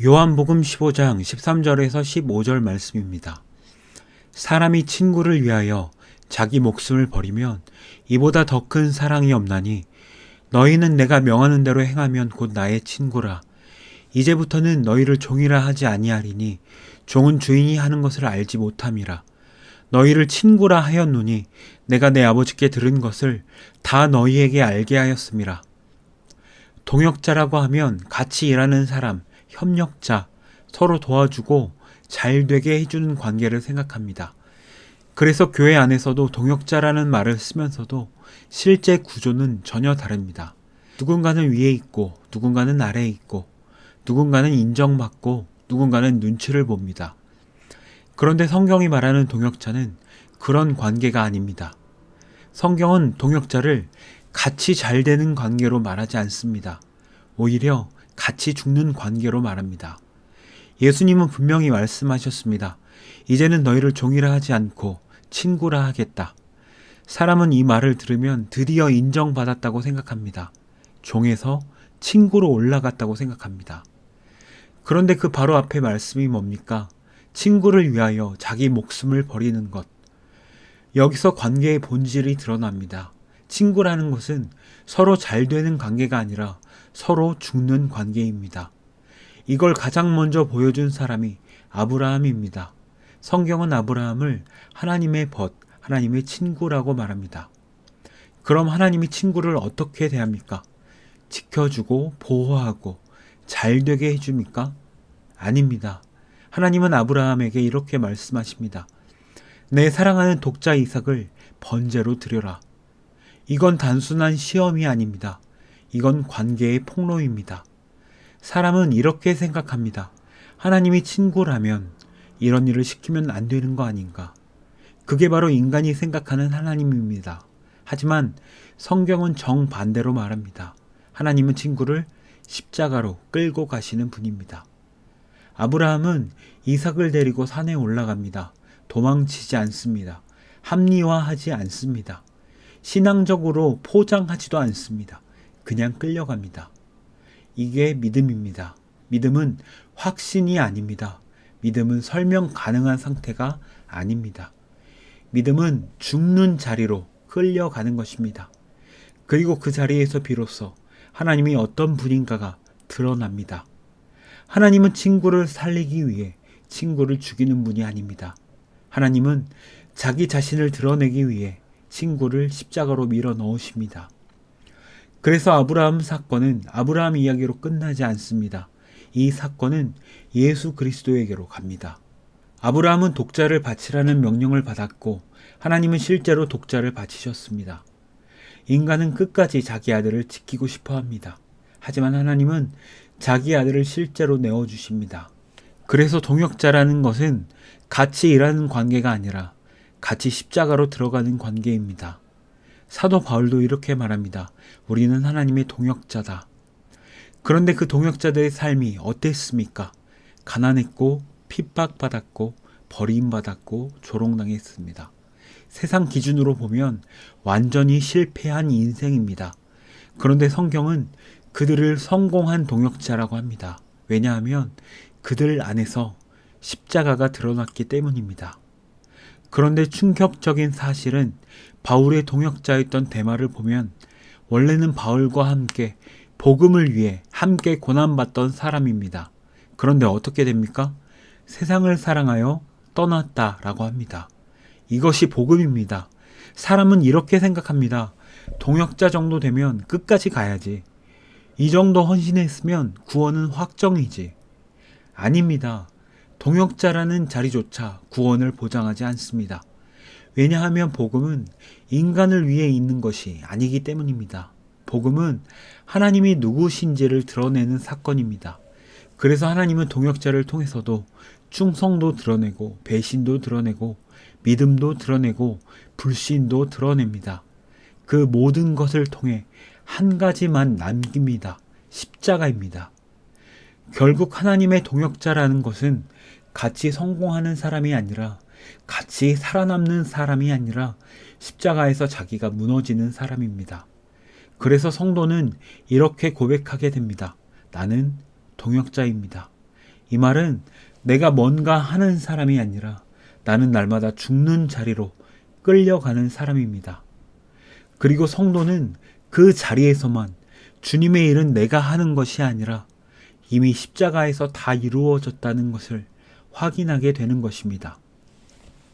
요한복음 15장 13절에서 15절 말씀입니다. 사람이 친구를 위하여 자기 목숨을 버리면 이보다 더 큰 사랑이 없나니 너희는 내가 명하는 대로 행하면 곧 나의 친구라. 이제부터는 너희를 종이라 하지 아니하리니 종은 주인이 하는 것을 알지 못함이라. 너희를 친구라 하였노니 내가 내 아버지께 들은 것을 다 너희에게 알게 하였음이라. 동역자라고 하면 같이 일하는 사람, 협력자, 서로 도와주고 잘 되게 해주는 관계를 생각합니다. 그래서 교회 안에서도 동역자라는 말을 쓰면서도 실제 구조는 전혀 다릅니다. 누군가는 위에 있고 누군가는 아래에 있고 누군가는 인정받고 누군가는 눈치를 봅니다. 그런데 성경이 말하는 동역자는 그런 관계가 아닙니다. 성경은 동역자를 같이 잘 되는 관계로 말하지 않습니다. 오히려 같이 죽는 관계로 말합니다. 예수님은 분명히 말씀하셨습니다. 이제는 너희를 종이라 하지 않고 친구라 하겠다. 사람은 이 말을 들으면 드디어 인정받았다고 생각합니다. 종에서 친구로 올라갔다고 생각합니다. 그런데 그 바로 앞에 말씀이 뭡니까? 친구를 위하여 자기 목숨을 버리는 것. 여기서 관계의 본질이 드러납니다. 친구라는 것은 서로 잘 되는 관계가 아니라 서로 죽는 관계입니다. 이걸 가장 먼저 보여준 사람이 아브라함입니다. 성경은 아브라함을 하나님의 벗, 하나님의 친구라고 말합니다. 그럼 하나님이 친구를 어떻게 대합니까? 지켜주고 보호하고 잘 되게 해줍니까? 아닙니다. 하나님은 아브라함에게 이렇게 말씀하십니다. 내 사랑하는 독자 이삭을 번제로 드려라. 이건 단순한 시험이 아닙니다. 이건 관계의 폭로입니다. 사람은 이렇게 생각합니다. 하나님이 친구라면 이런 일을 시키면 안 되는 거 아닌가. 그게 바로 인간이 생각하는 하나님입니다. 하지만 성경은 정반대로 말합니다. 하나님은 친구를 십자가로 끌고 가시는 분입니다. 아브라함은 이삭을 데리고 산에 올라갑니다. 도망치지 않습니다. 합리화하지 않습니다. 신앙적으로 포장하지도 않습니다. 그냥 끌려갑니다. 이게 믿음입니다. 믿음은 확신이 아닙니다. 믿음은 설명 가능한 상태가 아닙니다. 믿음은 죽는 자리로 끌려가는 것입니다. 그리고 그 자리에서 비로소 하나님이 어떤 분인가가 드러납니다. 하나님은 친구를 살리기 위해 친구를 죽이는 분이 아닙니다. 하나님은 자기 자신을 드러내기 위해 친구를 십자가로 밀어 넣으십니다. 그래서 아브라함 사건은 아브라함 이야기로 끝나지 않습니다. 이 사건은 예수 그리스도에게로 갑니다. 아브라함은 독자를 바치라는 명령을 받았고 하나님은 실제로 독자를 바치셨습니다. 인간은 끝까지 자기 아들을 지키고 싶어 합니다. 하지만 하나님은 자기 아들을 실제로 내어주십니다. 그래서 동역자라는 것은 같이 일하는 관계가 아니라 같이 십자가로 들어가는 관계입니다. 사도 바울도 이렇게 말합니다. 우리는 하나님의 동역자다. 그런데 그 동역자들의 삶이 어땠습니까? 가난했고 핍박받았고 버림받았고 조롱당했습니다. 세상 기준으로 보면 완전히 실패한 인생입니다. 그런데 성경은 그들을 성공한 동역자라고 합니다. 왜냐하면 그들 안에서 십자가가 드러났기 때문입니다. 그런데 충격적인 사실은 바울의 동역자였던 데마를 보면 원래는 바울과 함께 복음을 위해 함께 고난받던 사람입니다. 그런데 어떻게 됩니까? 세상을 사랑하여 떠났다라고 합니다. 이것이 복음입니다. 사람은 이렇게 생각합니다. 동역자 정도 되면 끝까지 가야지. 이 정도 헌신했으면 구원은 확정이지. 아닙니다. 동역자라는 자리조차 구원을 보장하지 않습니다. 왜냐하면 복음은 인간을 위해 있는 것이 아니기 때문입니다. 복음은 하나님이 누구신지를 드러내는 사건입니다. 그래서 하나님은 동역자를 통해서도 충성도 드러내고 배신도 드러내고 믿음도 드러내고 불신도 드러냅니다. 그 모든 것을 통해 한 가지만 남깁니다. 십자가입니다. 결국 하나님의 동역자라는 것은 같이 성공하는 사람이 아니라 같이 살아남는 사람이 아니라 십자가에서 자기가 무너지는 사람입니다. 그래서 성도는 이렇게 고백하게 됩니다. 나는 동역자입니다. 이 말은 내가 뭔가 하는 사람이 아니라 나는 날마다 죽는 자리로 끌려가는 사람입니다. 그리고 성도는 그 자리에서만 주님의 일은 내가 하는 것이 아니라 이미 십자가에서 다 이루어졌다는 것을 확인하게 되는 것입니다.